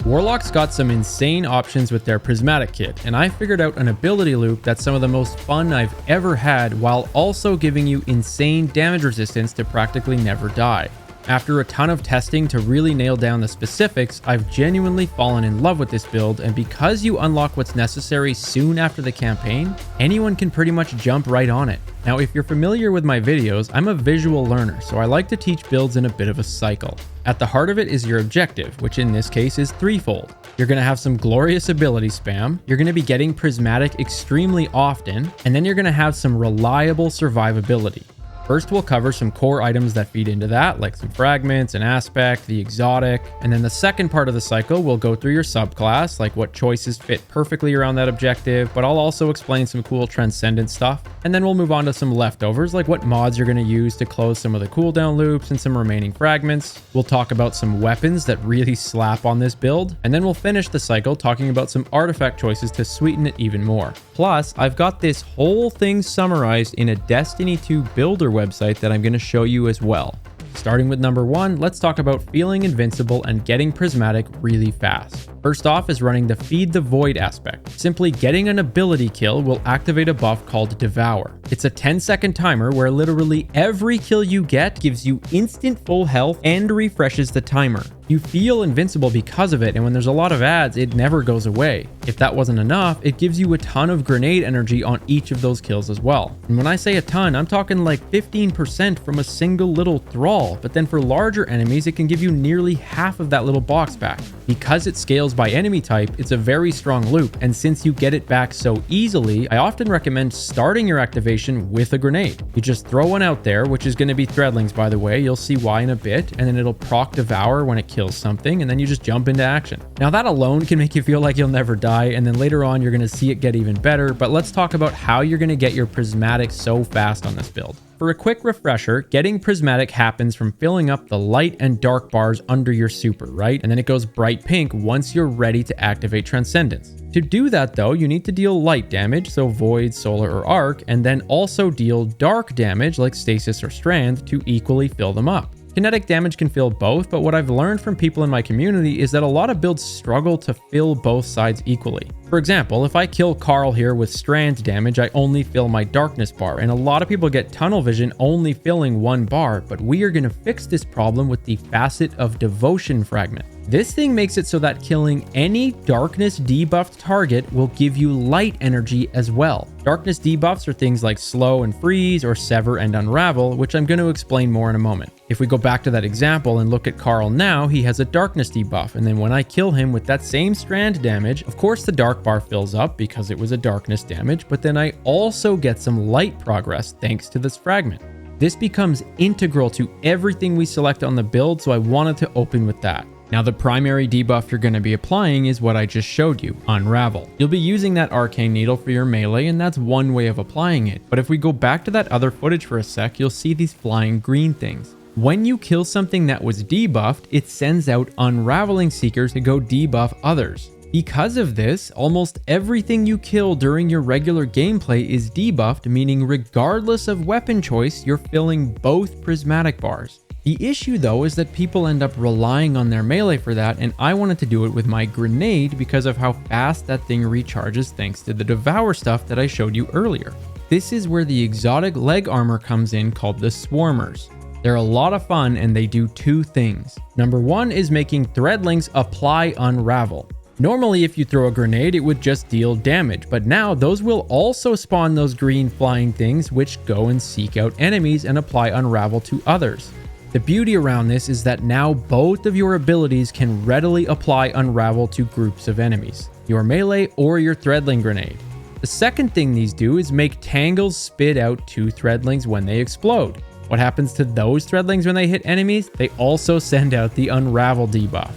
Warlock's got some insane options with their Prismatic kit, and I figured out an ability loop that's some of the most fun I've ever had while also giving you insane damage resistance to practically never die. After a ton of testing to really nail down the specifics, I've genuinely fallen in love with this build, and because you unlock what's necessary soon after the campaign, anyone can pretty much jump right on it. Now, if you're familiar with my videos, I'm a visual learner, so I like to teach builds in a bit of a cycle. At the heart of it is your objective, which in this case is threefold. You're going to have some glorious ability spam, you're going to be getting Prismatic extremely often, and then you're going to have some reliable survivability. First, we'll cover some core items that feed into that, like some fragments, an aspect, the exotic, and then the second part of the cycle, we'll go through your subclass, like what choices fit perfectly around that objective, but I'll also explain some cool transcendent stuff, and then we'll move on to some leftovers, like what mods you're going to use to close some of the cooldown loops and some remaining fragments. We'll talk about some weapons that really slap on this build, and then we'll finish the cycle talking about some artifact choices to sweeten it even more. Plus, I've got this whole thing summarized in a Destiny 2 builder website that I'm going to show you as well. Starting with number 1, let's talk about feeling invincible and getting Prismatic really fast. First off is running the Feed the Void aspect. Simply getting an ability kill will activate a buff called Devour. It's a 10-second timer where literally every kill you get gives you instant full health and refreshes the timer. You feel invincible because of it, and when there's a lot of ads, it never goes away. If that wasn't enough, it gives you a ton of grenade energy on each of those kills as well. And when I say a ton, I'm talking like 15% from a single little thrall, but then for larger enemies, it can give you nearly half of that little box back. Because it scales by enemy type, it's a very strong loop, and since you get it back so easily, I often recommend starting your activation with a grenade. You just throw one out there, which is going to be threadlings by the way, you'll see why in a bit, and then it'll proc Devour when it kills something, and then you just jump into action. Now that alone can make you feel like you'll never die, and then later on you're going to see it get even better, but let's talk about how you're going to get your Prismatic so fast on this build. For a quick refresher, getting Prismatic happens from filling up the light and dark bars under your super, right? And then it goes bright pink once you're ready to activate Transcendence. To do that though, you need to deal light damage, so Void, Solar, or Arc, and then also deal dark damage like Stasis or Strand to equally fill them up. Kinetic damage can fill both, but what I've learned from people in my community is that a lot of builds struggle to fill both sides equally. For example, if I kill Carl here with Strand damage, I only fill my darkness bar, and a lot of people get tunnel vision only filling one bar, but we are going to fix this problem with the Facet of Devotion fragment. This thing makes it so that killing any darkness debuffed target will give you light energy as well. Darkness debuffs are things like slow and freeze or sever and unravel, which I'm going to explain more in a moment. If we go back to that example and look at Carl now, he has a darkness debuff, and then when I kill him with that same strand damage, of course the dark bar fills up because it was a darkness damage, but then I also get some light progress thanks to this fragment. This becomes integral to everything we select on the build, so I wanted to open with that. Now the primary debuff you're going to be applying is what I just showed you, Unravel. You'll be using that Arcane Needle for your melee, and that's one way of applying it. But if we go back to that other footage for a sec, you'll see these flying green things. When you kill something that was debuffed, it sends out Unraveling Seekers to go debuff others. Because of this, almost everything you kill during your regular gameplay is debuffed, meaning regardless of weapon choice, you're filling both Prismatic bars. The issue though is that people end up relying on their melee for that, and I wanted to do it with my grenade because of how fast that thing recharges thanks to the Devour stuff that I showed you earlier. This is where the exotic leg armor comes in called the Swarmers. They're a lot of fun and they do two things. Number one is making threadlings apply Unravel. Normally if you throw a grenade it would just deal damage, but now those will also spawn those green flying things which go and seek out enemies and apply Unravel to others. The beauty around this is that now both of your abilities can readily apply Unravel to groups of enemies, your melee or your threadling grenade. The second thing these do is make Tangles spit out two threadlings when they explode. What happens to those threadlings when they hit enemies? They also send out the Unravel debuff.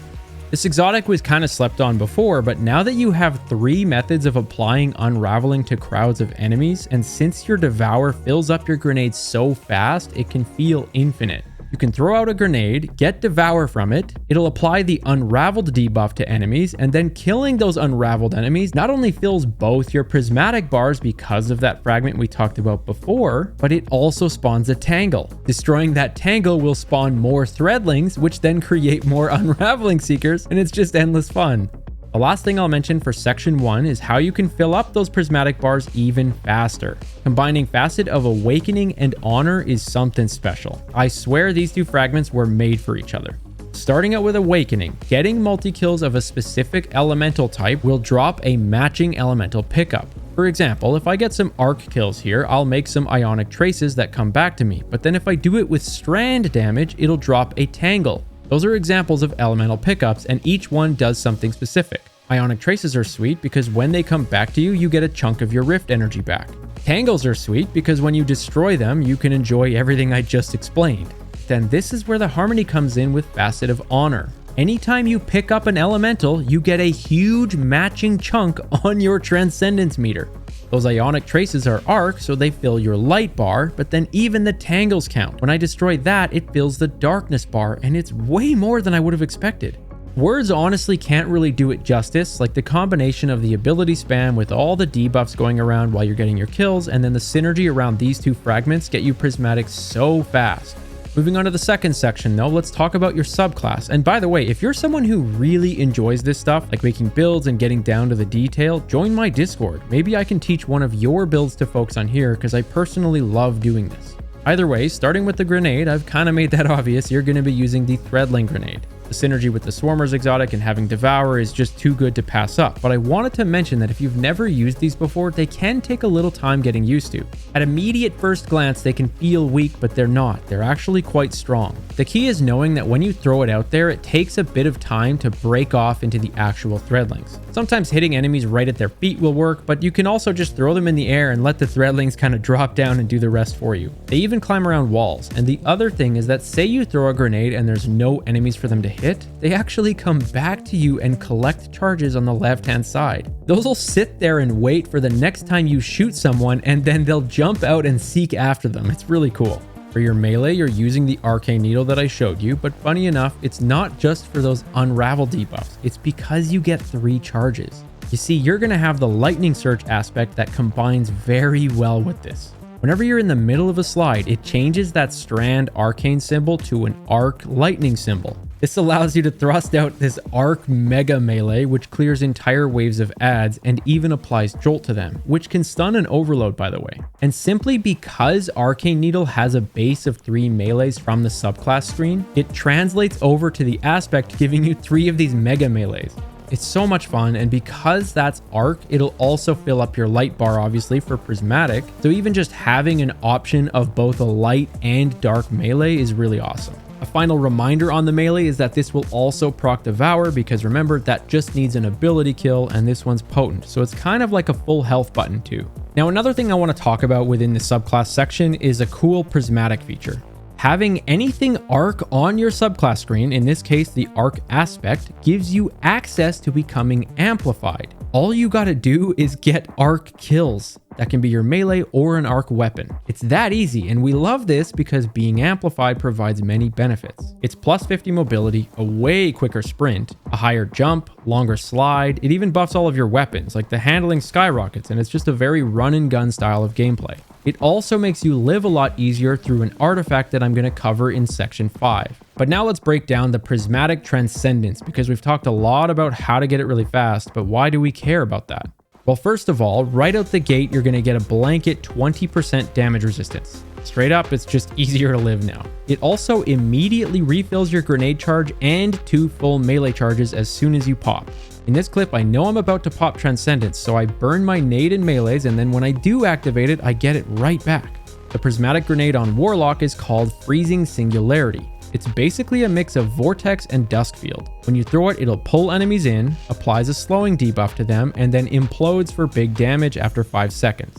This exotic was kind of slept on before, but now that you have 3 methods of applying Unraveling to crowds of enemies, and since your Devour fills up your grenades so fast, it can feel infinite. You can throw out a grenade, get Devour from it, it'll apply the Unraveled debuff to enemies, and then killing those unraveled enemies not only fills both your prismatic bars because of that fragment we talked about before, but it also spawns a tangle. Destroying that tangle will spawn more threadlings, which then create more unraveling seekers, and it's just endless fun. The last thing I'll mention for section 1 is how you can fill up those prismatic bars even faster. Combining Facet of Awakening and Honor is something special. I swear these two fragments were made for each other. Starting out with Awakening, getting multi-kills of a specific elemental type will drop a matching elemental pickup. For example, if I get some arc kills here, I'll make some ionic traces that come back to me, but then if I do it with strand damage, it'll drop a tangle. Those are examples of elemental pickups, and each one does something specific. Ionic traces are sweet because when they come back to you, you get a chunk of your rift energy back. Tangles are sweet because when you destroy them, you can enjoy everything I just explained. Then this is where the harmony comes in with Facet of Honor. Anytime you pick up an elemental, you get a huge matching chunk on your transcendence meter. Those ionic traces are arc, so they fill your light bar, but then even the tangles count. When I destroy that, it fills the darkness bar, and it's way more than I would have expected. Words honestly can't really do it justice, like the combination of the ability spam with all the debuffs going around while you're getting your kills, and then the synergy around these two fragments get you prismatic so fast. Moving on to the second section though, let's talk about your subclass. And by the way, if you're someone who really enjoys this stuff, like making builds and getting down to the detail, join my Discord. Maybe I can teach one of your builds to folks on here because I personally love doing this. Either way, starting with the grenade, I've kind of made that obvious, you're going to be using the Threadling grenade. The synergy with the Swarmer's exotic and having Devour is just too good to pass up, but I wanted to mention that if you've never used these before, they can take a little time getting used to. At immediate first glance, they can feel weak, but they're not. They're actually quite strong. The key is knowing that when you throw it out there, it takes a bit of time to break off into the actual Threadlings. Sometimes hitting enemies right at their feet will work, but you can also just throw them in the air and let the Threadlings kind of drop down and do the rest for you. They even climb around walls, and the other thing is that say you throw a grenade and there's no enemies for them to hit, they actually come back to you and collect charges on the left-hand side. Those will sit there and wait for the next time you shoot someone, and then they'll jump out and seek after them. It's really cool. For your melee, you're using the Arcane Needle that I showed you, but funny enough, it's not just for those Unravel debuffs. It's because you get 3 charges. You see, you're going to have the Lightning Surge aspect that combines very well with this. Whenever you're in the middle of a slide, it changes that strand arcane symbol to an arc lightning symbol. This allows you to thrust out this arc mega melee, which clears entire waves of adds and even applies jolt to them, which can stun an overload, by the way. And simply because Arcane Needle has a base of 3 melees from the subclass screen, it translates over to the aspect, giving you 3 of these mega melees. It's so much fun, and because that's arc, it'll also fill up your light bar, obviously, for prismatic. So even just having an option of both a light and dark melee is really awesome. A final reminder on the melee is that this will also proc Devour, because remember, that just needs an ability kill, and this one's potent, so it's kind of like a full health button too. Now, another thing I want to talk about within the subclass section is a cool prismatic feature. Having anything arc on your subclass screen, in this case the arc aspect, gives you access to becoming amplified. All you gotta do is get arc kills. That can be your melee or an arc weapon. It's that easy, and we love this because being amplified provides many benefits. It's plus 50 mobility, a way quicker sprint, a higher jump, longer slide. It even buffs all of your weapons, like the handling skyrockets, and it's just a very run and gun style of gameplay. It also makes you live a lot easier through an artifact that I'm going to cover in section 5. But now let's break down the Prismatic Transcendence, because we've talked a lot about how to get it really fast, but why do we care about that? Well, first of all, right out the gate, you're going to get a blanket 20% damage resistance. Straight up, it's just easier to live now. It also immediately refills your grenade charge and 2 full melee charges as soon as you pop. In this clip, I know I'm about to pop Transcendence, so I burn my nade and melees, and then when I do activate it, I get it right back. The Prismatic Grenade on Warlock is called Freezing Singularity. It's basically a mix of Vortex and Dusk Field. When you throw it, it'll pull enemies in, applies a slowing debuff to them, and then implodes for big damage after 5 seconds.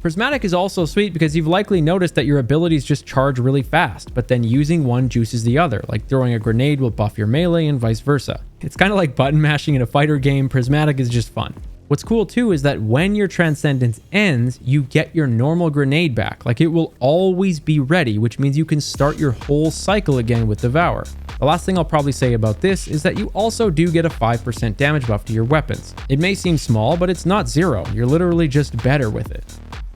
Prismatic is also sweet because you've likely noticed that your abilities just charge really fast, but then using one juices the other, like throwing a grenade will buff your melee and vice versa. It's kind of like button mashing in a fighter game. Prismatic is just fun. What's cool too is that when your Transcendence ends, you get your normal grenade back. Like, it will always be ready, which means you can start your whole cycle again with Devour. The last thing I'll probably say about this is that you also do get a 5% damage buff to your weapons. It may seem small, but it's not zero. You're literally just better with it.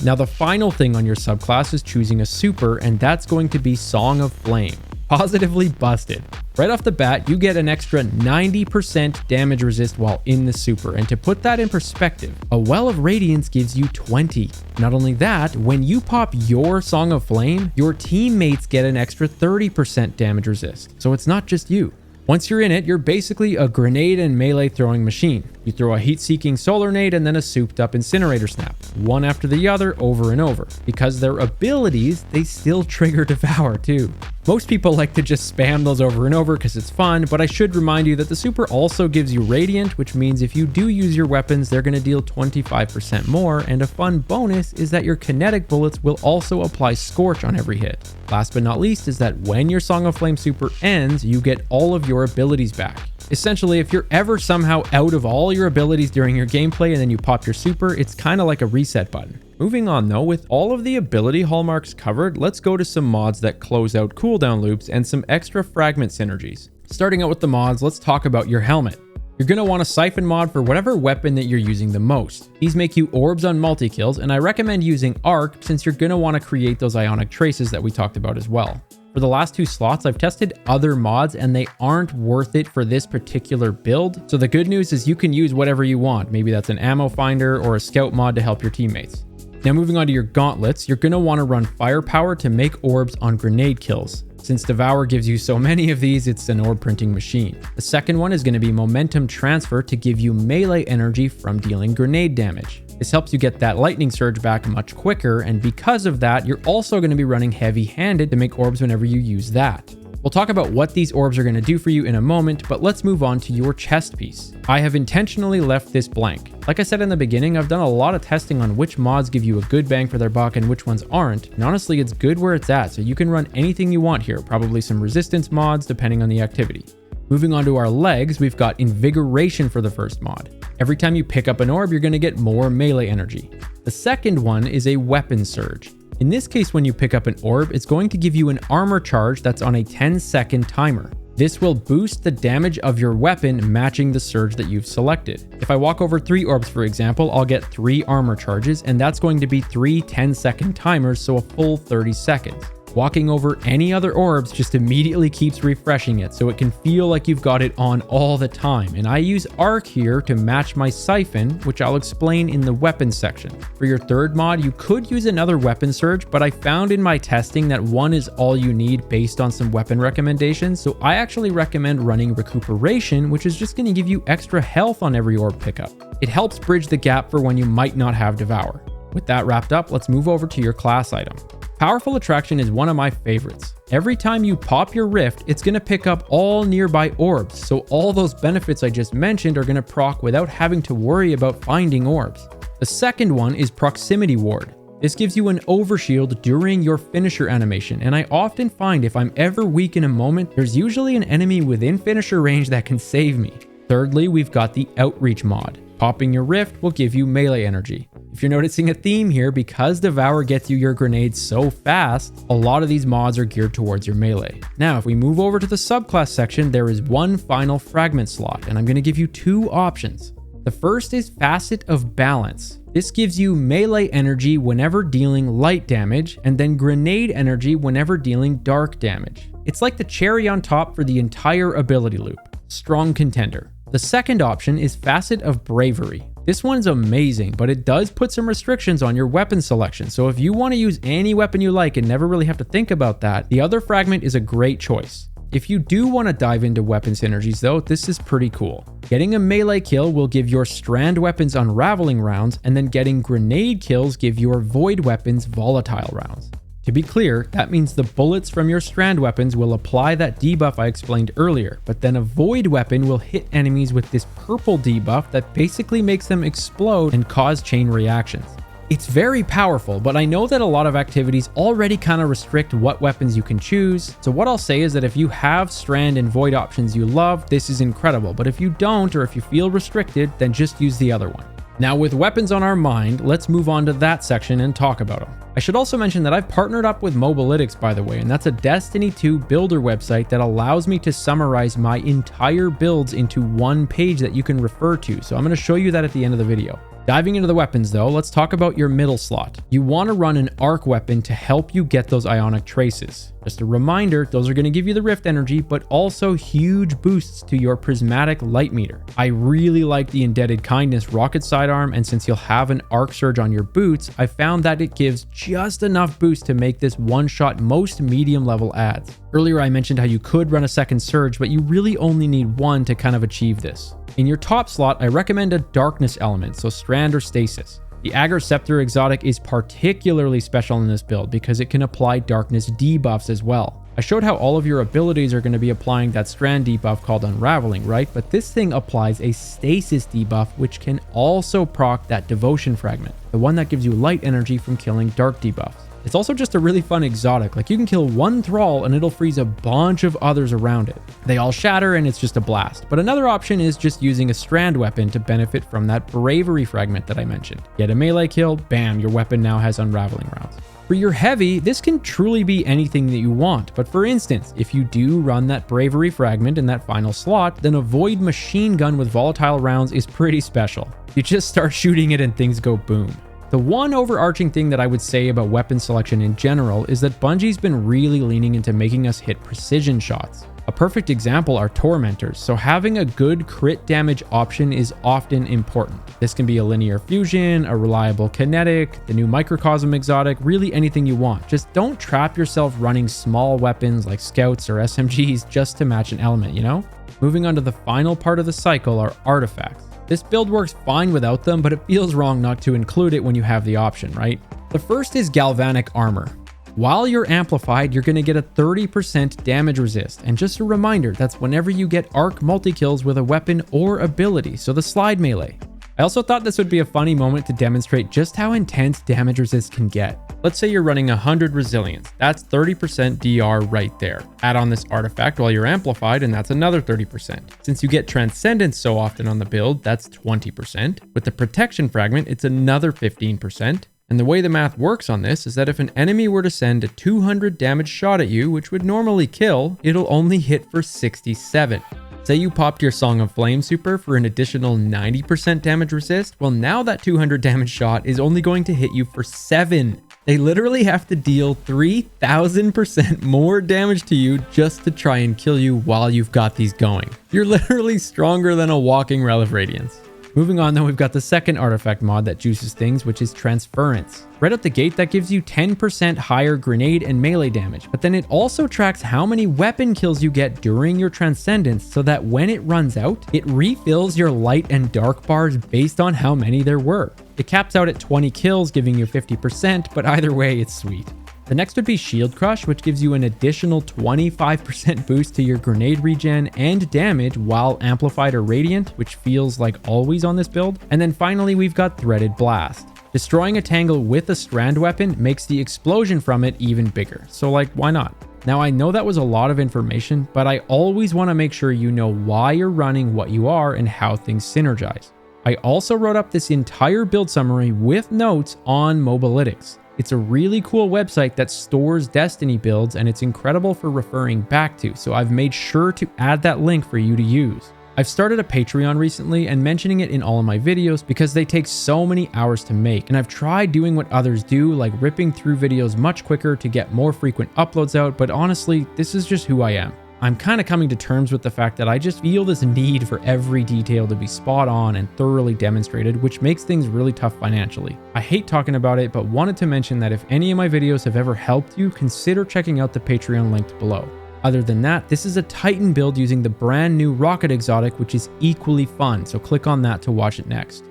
Now, the final thing on your subclass is choosing a super, and that's going to be Song of Flame. Positively busted. Right off the bat, you get an extra 90% damage resist while in the super, and to put that in perspective, a Well of Radiance gives you 20. Not only that, when you pop your Song of Flame, your teammates get an extra 30% damage resist, so it's not just you. Once you're in it, you're basically a grenade and melee throwing machine. You throw a heat-seeking solar nade and then a souped-up incinerator snap, one after the other over and over. Because they're abilities, they still trigger Devour too. Most people like to just spam those over and over because it's fun, but I should remind you that the super also gives you Radiant, which means if you do use your weapons, they're going to deal 25% more, and a fun bonus is that your kinetic bullets will also apply Scorch on every hit. Last but not least is that when your Song of Flame super ends, you get all of your abilities back. Essentially, if you're ever somehow out of all your abilities during your gameplay and then you pop your super, it's kind of like a reset button. Moving on though, with all of the ability hallmarks covered, let's go to some mods that close out cooldown loops and some extra fragment synergies. Starting out with the mods, let's talk about your helmet. You're going to want a Siphon mod for whatever weapon that you're using the most. These make you orbs on multi-kills, and I recommend using Arc since you're going to want to create those ionic traces that we talked about as well. For the last 2 slots, I've tested other mods and they aren't worth it for this particular build. So the good news is you can use whatever you want. Maybe that's an ammo finder or a scout mod to help your teammates. Now moving on to your gauntlets, you're going to want to run Firepower to make orbs on grenade kills. Since Devour gives you so many of these, it's an orb printing machine. The second one is going to be Momentum Transfer to give you melee energy from dealing grenade damage. This helps you get that lightning surge back much quicker, and because of that, you're also going to be running heavy-handed to make orbs whenever you use that. We'll talk about what these orbs are going to do for you in a moment, but let's move on to your chest piece. I have intentionally left this blank. Like I said in the beginning, I've done a lot of testing on which mods give you a good bang for their buck and which ones aren't, and honestly it's good where it's at, so you can run anything you want here, probably some resistance mods depending on the activity. Moving on to our legs, we've got Invigoration for the first mod. Every time you pick up an orb, you're going to get more melee energy. The second one is a Weapon Surge. In this case, when you pick up an orb, it's going to give you an armor charge that's on a 10-second timer. This will boost the damage of your weapon matching the surge that you've selected. If I walk over 3 orbs, for example, I'll get 3 armor charges, and that's going to be 3 10-second timers, so a full 30 seconds. Walking over any other orbs just immediately keeps refreshing it, so it can feel like you've got it on all the time. And I use Arc here to match my Siphon, which I'll explain in the weapons section. For your third mod, you could use another Weapon Surge, but I found in my testing that one is all you need based on some weapon recommendations, so I actually recommend running Recuperation, which is just going to give you extra health on every orb pickup. It helps bridge the gap for when you might not have Devour. With that wrapped up, let's move over to your class item. Powerful Attraction is one of my favorites. Every time you pop your Rift, it's going to pick up all nearby orbs, so all those benefits I just mentioned are going to proc without having to worry about finding orbs. The second one is Proximity Ward. This gives you an overshield during your finisher animation, and I often find if I'm ever weak in a moment, there's usually an enemy within finisher range that can save me. Thirdly, we've got the Outreach mod. Popping your Rift will give you melee energy. If you're noticing a theme here, because Devour gets you your grenades so fast, a lot of these mods are geared towards your melee. Now, if we move over to the subclass section, there is one final fragment slot, and I'm going to give you 2 options. The first is Facet of Balance. This gives you melee energy whenever dealing light damage, and then grenade energy whenever dealing dark damage. It's like the cherry on top for the entire ability loop. Strong contender. The second option is Facet of Bravery. This one's amazing, but it does put some restrictions on your weapon selection, so if you want to use any weapon you like and never really have to think about that, the other fragment is a great choice. If you do want to dive into weapon synergies though, this is pretty cool. Getting a melee kill will give your strand weapons unraveling rounds, and then getting grenade kills give your void weapons volatile rounds. To be clear, that means the bullets from your strand weapons will apply that debuff I explained earlier, but then a void weapon will hit enemies with this purple debuff that basically makes them explode and cause chain reactions. It's very powerful, but I know that a lot of activities already kind of restrict what weapons you can choose, so what I'll say is that if you have strand and void options you love, this is incredible, but if you don't, or if you feel restricted, then just use the other one. Now with weapons on our mind, let's move on to that section and talk about them. I should also mention that I've partnered up with Mobalytics, by the way, and that's a Destiny 2 builder website that allows me to summarize my entire builds into one page that you can refer to. So I'm going to show you that at the end of the video. Diving into the weapons though, let's talk about your middle slot. You want to run an arc weapon to help you get those ionic traces. Just a reminder, those are going to give you the rift energy, but also huge boosts to your prismatic light meter. I really like the Indebted Kindness rocket sidearm, and since you'll have an arc surge on your boots, I found that it gives just enough boost to make this one-shot most medium level adds. Earlier I mentioned how you could run a second surge, but you really only need one to kind of achieve this. In your top slot, I recommend a darkness element, so strand or stasis. The Agar Scepter exotic is particularly special in this build because it can apply darkness debuffs as well. I showed how all of your abilities are going to be applying that strand debuff called Unraveling, right? But this thing applies a stasis debuff, which can also proc that devotion fragment, the one that gives you light energy from killing dark debuffs. It's also just a really fun exotic. Like, you can kill one thrall and it'll freeze a bunch of others around it. They all shatter and it's just a blast. But another option is just using a strand weapon to benefit from that bravery fragment that I mentioned. Get a melee kill, bam, your weapon now has unraveling rounds. For your heavy, this can truly be anything that you want. But for instance, if you do run that bravery fragment in that final slot, then a void machine gun with volatile rounds is pretty special. You just start shooting it and things go boom. The one overarching thing that I would say about weapon selection in general is that Bungie's been really leaning into making us hit precision shots. A perfect example are Tormentors, so having a good crit damage option is often important. This can be a linear fusion, a reliable kinetic, the new microcosm exotic, really anything you want. Just don't trap yourself running small weapons like scouts or SMGs just to match an element, you know? Moving on to the final part of the cycle are artifacts. This build works fine without them, but it feels wrong not to include it when you have the option, right? The first is Galvanic Armor. While you're amplified, you're going to get a 30% damage resist, and just a reminder, that's whenever you get arc multi-kills with a weapon or ability, so the slide melee. I also thought this would be a funny moment to demonstrate just how intense damage resist can get. Let's say you're running 100 resilience, that's 30% DR right there. Add on this artifact while you're amplified and that's another 30%. Since you get transcendence so often on the build, that's 20%. With the protection fragment, it's another 15%. And the way the math works on this is that if an enemy were to send a 200 damage shot at you, which would normally kill, it'll only hit for 67. Say you popped your Song of Flame super for an additional 90% damage resist, well now that 200 damage shot is only going to hit you for 7. They literally have to deal 3000% more damage to you just to try and kill you while you've got these going. You're literally stronger than a walking Relic of Radiance. Moving on though, we've got the second artifact mod that juices things, which is Transference. Right out the gate, that gives you 10% higher grenade and melee damage, but then it also tracks how many weapon kills you get during your Transcendence so that when it runs out, it refills your light and dark bars based on how many there were. It caps out at 20 kills, giving you 50%, but either way, it's sweet. The next would be Shield Crush, which gives you an additional 25% boost to your grenade regen and damage while amplified or radiant, which feels like always on this build. And then finally, we've got Threaded Blast. Destroying a tangle with a strand weapon makes the explosion from it even bigger. So like, why not? Now I know that was a lot of information, but I always want to make sure you know why you're running what you are and how things synergize. I also wrote up this entire build summary with notes on Mobalytics. It's a really cool website that stores Destiny builds and it's incredible for referring back to, so I've made sure to add that link for you to use. I've started a Patreon recently and mentioning it in all of my videos because they take so many hours to make, and I've tried doing what others do, like ripping through videos much quicker to get more frequent uploads out, but honestly, this is just who I am. I'm kind of coming to terms with the fact that I just feel this need for every detail to be spot on and thoroughly demonstrated, which makes things really tough financially. I hate talking about it, but wanted to mention that if any of my videos have ever helped you, consider checking out the Patreon linked below. Other than that, this is a Titan build using the brand new Rocket Exotic, which is equally fun, so click on that to watch it next.